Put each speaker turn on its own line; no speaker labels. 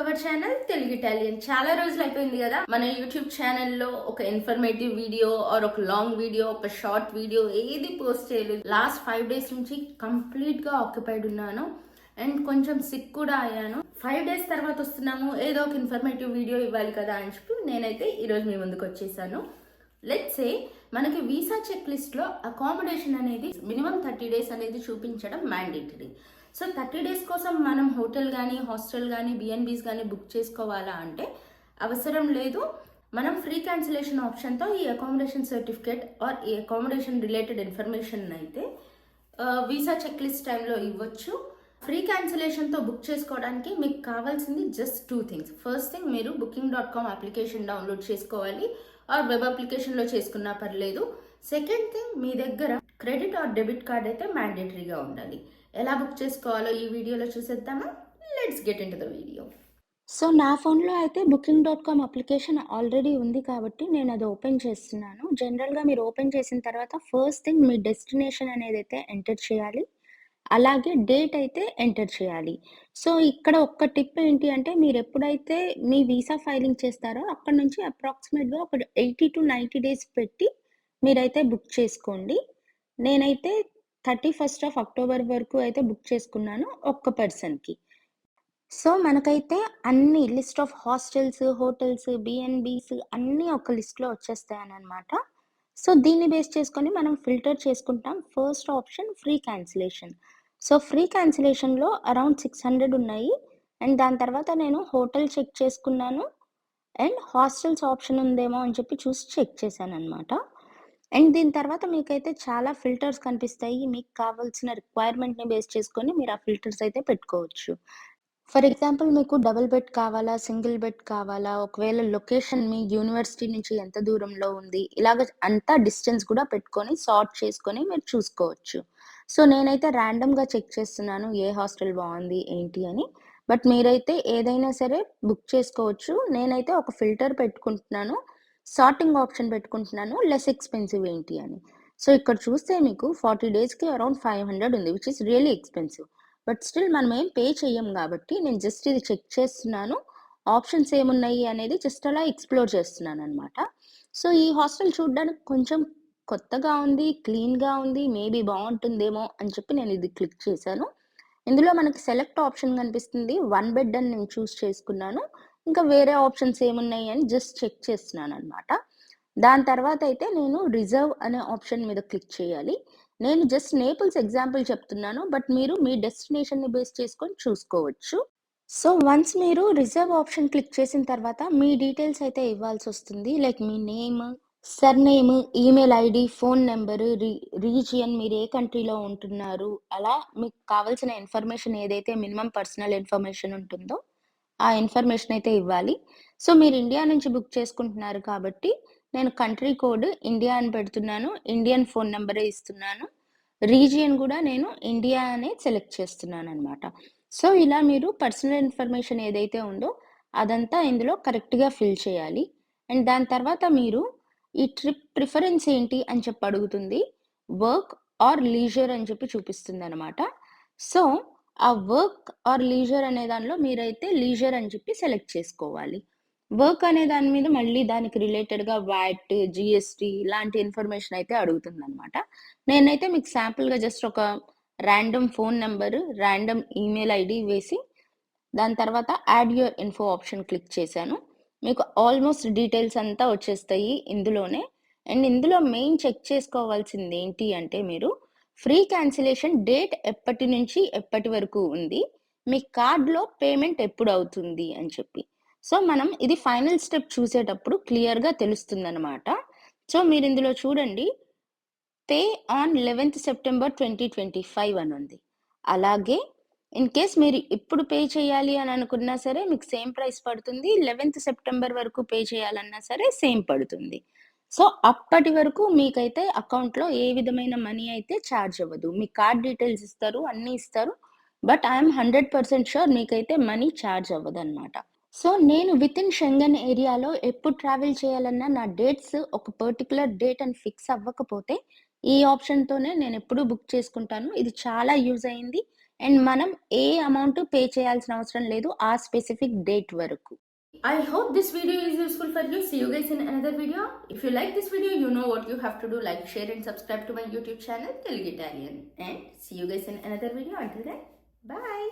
Our channel Telugu Italian. చాలా రోజులు అయిపోయింది కదా మన యూట్యూబ్ ఛానల్లో ఒక ఇన్ఫర్మేటివ్ వీడియో ఆర్ ఒక లాంగ్ వీడియో, ఒక షార్ట్ వీడియో ఏది పోస్ట్ చేయలేదు. లాస్ట్ 5 డేస్ నుంచి కంప్లీట్ గా ఆక్యుపైడ్ ఉన్నాను అండ్ కొంచెం సిక్ కూడా అయ్యాను. 5 డేస్ తర్వాత వస్తున్నాము, ఏదో ఒక ఇన్ఫర్మేటివ్ వీడియో ఇవ్వాలి కదా అని చెప్పి నేనైతే ఈరోజు మీ ముందుకు వచ్చేసాను. లెట్స్ సే మనకి వీసా చెక్ లిస్ట్ లో అకామిడేషన్ అనేది మినిమం 30 డేస్ అనేది చూపించడం మ్యాండేటరీ. సో 30 డేస్ కోసం మనం హోటల్ కానీ, హాస్టల్ కానీ, బిఎన్బీస్ కానీ బుక్ చేసుకోవాలా అంటే అవసరం లేదు. మనం ఫ్రీ క్యాన్సిలేషన్ ఆప్షన్తో ఈ అకామిడేషన్ సర్టిఫికేట్ ఆర్ ఈ అకామిడేషన్ రిలేటెడ్ ఇన్ఫర్మేషన్ అయితే వీసా చెక్ లిస్ట్ టైంలో ఇవ్వచ్చు. ఫ్రీ క్యాన్సిలేషన్తో బుక్ చేసుకోవడానికి మీకు కావాల్సింది జస్ట్ 2 థింగ్స్. ఫస్ట్ థింగ్, మీరు booking.com అప్లికేషన్ డౌన్లోడ్ చేసుకోవాలి ఆర్ వెబ్ అప్లికేషన్లో చేసుకున్నా పర్లేదు. సెకండ్ థింగ్, మీ దగ్గర క్రెడిట్ ఆర్ డెబిట్ కార్డ్ అయితే మ్యాండేటరీగా ఉండాలి. ఎలా బుక్ చేసుకోవాలో ఈ వీడియోలో చూసేద్దామా? Let's get in to the video.
So నా ఫోన్లో అయితే booking.com అప్లికేషన్ ఆల్రెడీ ఉంది కాబట్టి నేను అది ఓపెన్ చేస్తున్నాను. జనరల్గా మీరు ఓపెన్ చేసిన తర్వాత ఫస్ట్ థింగ్ మీ డెస్టినేషన్ అనేది అయితే ఎంటర్ చేయాలి. అలాగే డేట్ అయితే ఎంటర్ చేయాలి. సో ఇక్కడ ఒక్క టిప్ ఏంటి అంటే, మీరు ఎప్పుడైతే మీ వీసా ఫైలింగ్ చేస్తారో అక్కడ నుంచి అప్రాక్సిమేట్గా ఒక 80 to 90 డేస్ పెట్టి మీరైతే బుక్ చేసుకోండి. నేనైతే 31st of October వరకు అయితే బుక్ చేసుకున్నాను ఒక్క పర్సన్కి. సో మనకైతే అన్ని లిస్ట్ ఆఫ్ హాస్టల్స్, హోటల్స్, బిఎన్బీస్ అన్నీ ఒక లిస్ట్లో వచ్చేస్తాయనమాట. సో దీన్ని బేస్ చేసుకొని మనం ఫిల్టర్ చేసుకుంటాం. First option free cancellation. So free క్యాన్సిలేషన్లో అరౌండ్ 600 ఉన్నాయి. అండ్ దాని తర్వాత నేను హోటల్ చెక్ చేసుకున్నాను అండ్ హాస్టల్స్ ఆప్షన్ ఉందేమో అని చెప్పి చూసి చెక్ చేశాను అనమాట. అండ్ దీని తర్వాత మీకైతే చాలా ఫిల్టర్స్ కనిపిస్తాయి. మీకు కావాల్సిన రిక్వైర్మెంట్ని బేస్ చేసుకొని మీరు ఆ ఫిల్టర్స్ అయితే పెట్టుకోవచ్చు. ఫర్ ఎగ్జాంపుల్, మీకు డబుల్ బెడ్ కావాలా, సింగిల్ బెడ్ కావాలా, ఒకవేళ లొకేషన్ మీ యూనివర్సిటీ నుంచి ఎంత దూరంలో ఉంది, ఇలాగ అంతా డిస్టెన్స్ కూడా పెట్టుకొని సార్ట్ చేసుకొని మీరు చూసుకోవచ్చు. సో నేనైతే ర్యాండమ్గా చెక్ చేస్తున్నాను ఏ హాస్టల్ బాగుంది ఏంటి అని. బట్ మీరైతే ఏదైనా సరే బుక్ చేసుకోవచ్చు. నేనైతే ఒక ఫిల్టర్ పెట్టుకుంటున్నాను, సార్టింగ్ ఆప్షన్ పెట్టుకుంటున్నాను, లెస్ ఎక్స్పెన్సివ్ ఏంటి అని. సో ఇక్కడ చూస్తే మీకు 40 డేస్కి అరౌండ్ 500 ఉంది, which is really expensive. But still మనం ఏం పే చెయ్యం కాబట్టి నేను జస్ట్ ఇది చెక్ చేస్తున్నాను, ఆప్షన్స్ ఏమున్నాయి అనేది జస్ట్ అలా ఎక్స్ప్లోర్ చేస్తున్నాను అనమాట. సో ఈ హాస్టల్ చూడడానికి కొంచెం కొత్తగా ఉంది, క్లీన్గా ఉంది, మేబీ బాగుంటుందేమో అని చెప్పి నేను ఇది క్లిక్ చేశాను. ఇందులో మనకి సెలెక్ట్ ఆప్షన్ కనిపిస్తుంది. 1 బెడ్ అని నేను చూస్ చేసుకున్నాను. ఇంకా వేరే ఆప్షన్స్ ఏమున్నాయి అని జస్ట్ చెక్ చేస్తున్నాను అనమాట. దాని తర్వాత అయితే నేను రిజర్వ్ అనే ఆప్షన్ మీద క్లిక్ చేయాలి. నేను జస్ట్ నేపుల్స్ ఎగ్జాంపుల్ చెప్తున్నాను, బట్ మీరు మీ డెస్టినేషన్ని బేస్ చేసుకొని చూసుకోవచ్చు. సో వన్స్ మీరు రిజర్వ్ ఆప్షన్ క్లిక్ చేసిన తర్వాత మీ డీటెయిల్స్ అయితే ఇవ్వాల్సి వస్తుంది. లైక్ మీ name, surname, email ID, phone number, region, మీరు ఏ కంట్రీలో ఉంటున్నారు, అలా మీకు కావాల్సిన ఇన్ఫర్మేషన్ ఏదైతే మినిమం పర్సనల్ ఇన్ఫర్మేషన్ ఉంటుందో ఆ ఇన్ఫర్మేషన్ అయితే ఇవ్వాలి. సో మీరు ఇండియా నుంచి బుక్ చేసుకుంటున్నారు కాబట్టి నేను కంట్రీ కోడ్ ఇండియా అని పెడుతున్నాను, ఇండియన్ ఫోన్ నెంబరే ఇస్తున్నాను, రీజియన్ కూడా నేను ఇండియా అనే సెలెక్ట్ చేస్తున్నాను అనమాట. సో ఇలా మీరు పర్సనల్ ఇన్ఫర్మేషన్ ఏదైతే ఉందో అదంతా ఇందులో కరెక్ట్గా ఫిల్ చేయాలి. అండ్ దాని తర్వాత మీరు ఈ ట్రిప్ ప్రిఫరెన్స్ ఏంటి అని చెప్పి అడుగుతుంది. వర్క్ ఆర్ లీజర్ అని చెప్పి చూపిస్తుంది అనమాట. సో ఆ వర్క్ ఆర్ లీజర్ అనే దానిలో మీరైతే లీజర్ అని చెప్పి సెలెక్ట్ చేసుకోవాలి. వర్క్ అనే దాని మీద మళ్ళీ దానికి రిలేటెడ్గా వ్యాట్, జిఎస్టీ ఇలాంటి ఇన్ఫర్మేషన్ అయితే అడుగుతుంది అనమాట. నేనైతే మీకు శాంపుల్గా జస్ట్ ఒక random phone number, random email ID వేసి దాని తర్వాత add your info option click చేశాను. మీకు ఆల్మోస్ట్ డీటెయిల్స్ అంతా వచ్చేస్తాయి ఇందులోనే. అండ్ ఇందులో మెయిన్ చెక్ చేసుకోవాల్సింది ఏంటి అంటే, మీరు ఫ్రీ క్యాన్సిలేషన్ డేట్ ఎప్పటి నుంచి ఎప్పటి వరకు ఉంది, మీ కార్డ్లో పేమెంట్ ఎప్పుడు అవుతుంది అని చెప్పి. సో మనం ఇది ఫైనల్ స్టెప్ చూసేటప్పుడు క్లియర్గా తెలుస్తుంది అనమాట. సో మీరు ఇందులో చూడండి, పే ఆన్ 11th September 2025 అని ఉంది. అలాగే ఇన్ కేస్ మీరు ఇప్పుడు పే చేయాలి అని అనుకున్నా సరే మీకు సేమ్ ప్రైస్ పడుతుంది. 11th September వరకు పే చేయాలన్నా సరే సేమ్ పడుతుంది. సో అప్పటి వరకు మీకైతే అకౌంట్లో ఏ విధమైన మనీ అయితే ఛార్జ్ అవ్వదు. మీ కార్డ్ డీటెయిల్స్ ఇస్తారు, అన్నీ ఇస్తారు, బట్ ఐఎమ్ 100% షూర్ మీకైతే మనీ ఛార్జ్ అవ్వదు అనమాట. సో నేను విత్ ఇన్ షెంగన్ ఏరియాలో ఎప్పుడు ట్రావెల్ చేయాలన్నా నా డేట్స్ ఒక పర్టికులర్ డేట్ అని ఫిక్స్ అవ్వకపోతే ఈ ఆప్షన్తోనే నేను ఎప్పుడూ బుక్ చేసుకుంటాను. ఇది చాలా యూజ్ అయింది అండ్ మనం ఏ అమౌంట్ పే చేయాల్సిన అవసరం లేదు ఆ స్పెసిఫిక్ డేట్ వరకు.
I hope this video is useful for you. See you guys in another video. If you like this video, you know what you have to do. Like, share and subscribe to my YouTube channel, Telugu Italian. And see you guys in another video. Until then, bye.